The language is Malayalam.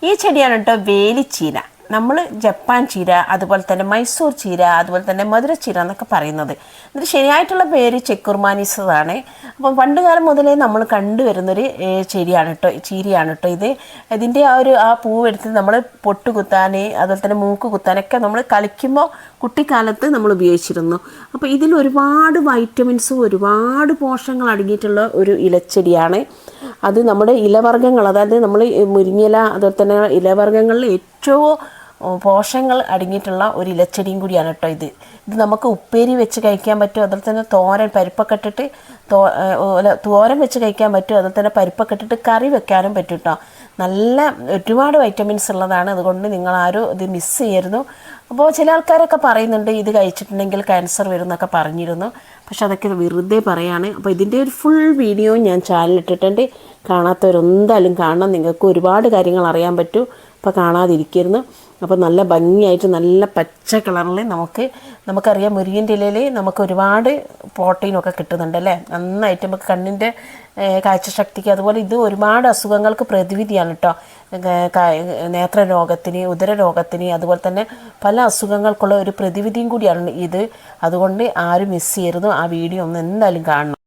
ഈ ചെടിയാണ് കേട്ടോ വേലിച്ചീര. നമ്മൾ ജപ്പാൻ ചീര, അതുപോലെ തന്നെ മൈസൂർ ചീര, അതുപോലെ തന്നെ മധുരച്ചീര എന്നൊക്കെ പറയുന്നത്. ഇതിന് ശരിയായിട്ടുള്ള പേര് ചെക്കുർമാനിസതാണ്. അപ്പം പണ്ട് കാലം മുതലേ നമ്മൾ കണ്ടുവരുന്നൊരു ചെടിയാണ് കേട്ടോ, ചീരയാണ് കേട്ടോ ഇത്. ഇതിൻ്റെ ആ പൂവ് എടുത്ത് നമ്മൾ പൊട്ട് കുത്താൻ, അതുപോലെ തന്നെ മൂക്ക് കുത്താനൊക്കെ നമ്മൾ കളിക്കുമ്പോൾ കുട്ടിക്കാലത്ത് നമ്മൾ ഉപയോഗിച്ചിരുന്നു. അപ്പോൾ ഇതിൽ ഒരുപാട് വൈറ്റമിൻസും ഒരുപാട് പോഷകങ്ങൾ അടങ്ങിയിട്ടുള്ള ഒരു ഇലച്ചെടിയാണ്. അത് നമ്മുടെ ഇലവർഗ്ഗങ്ങൾ, അതായത് നമ്മൾ മുരിങ്ങയില അതുപോലെ തന്നെ ഇലവർഗ്ഗങ്ങളിൽ ഏറ്റവും പോഷകങ്ങൾ അടങ്ങിയിട്ടുള്ള ഒരു ഇലച്ചെടിയും കൂടിയാണ് കേട്ടോ ഇത്. നമുക്ക് ഉപ്പേരി വെച്ച് കഴിക്കാൻ പറ്റും, അതുപോലെ തന്നെ തോരൻ പരിപ്പൊക്കെ ഇട്ടിട്ട് തോരൻ വെച്ച് കഴിക്കാൻ പറ്റും, അതുപോലെ തന്നെ പരിപ്പൊക്കെ ഇട്ടിട്ട് കറി വെക്കാനും പറ്റും കേട്ടോ. നല്ല ഒരുപാട് വൈറ്റമിൻസ് ഉള്ളതാണ്. അതുകൊണ്ട് നിങ്ങളാരും ഇത് മിസ് ചെയ്യരുന്നു. അപ്പോൾ ചില ആൾക്കാരൊക്കെ പറയുന്നുണ്ട് ഇത് കഴിച്ചിട്ടുണ്ടെങ്കിൽ ക്യാൻസർ വരും എന്നൊക്കെ പറഞ്ഞിരുന്നു. പക്ഷെ അതൊക്കെ വെറുതെ പറയാണ്. അപ്പോൾ ഇതിൻ്റെ ഒരു ഫുൾ വീഡിയോ ഞാൻ ചാനലിട്ടിട്ടുണ്ട്. കാണാത്തവരെന്തായാലും കാണണം, നിങ്ങൾക്ക് ഒരുപാട് കാര്യങ്ങൾ അറിയാൻ പറ്റും. അപ്പോൾ കാണാതിരിക്കരുന്നു. അപ്പോൾ നല്ല ഭംഗിയായിട്ട് നല്ല പച്ച കളറിൽ നമുക്കറിയാം മുരിങ്ങൻ്റെ ഇലയിൽ നമുക്ക് ഒരുപാട് പ്രോട്ടീനൊക്കെ കിട്ടുന്നുണ്ട് അല്ലേ. നന്നായിട്ട് നമുക്ക് കണ്ണിൻ്റെ കാഴ്ചശക്തിക്ക്, അതുപോലെ ഇത് ഒരുപാട് അസുഖങ്ങൾക്ക് പ്രതിവിധിയാണ് കേട്ടോ. നേത്രരോഗത്തിന്, ഉദരരോഗത്തിന്, അതുപോലെ തന്നെ പല അസുഖങ്ങൾക്കുള്ള ഒരു പ്രതിവിധിയും കൂടിയാണ് ഇത്. അതുകൊണ്ട് ആരും മിസ് ചെയ്യരുത്. ആ വീഡിയോ ഒന്ന് എന്തായാലും കാണണം.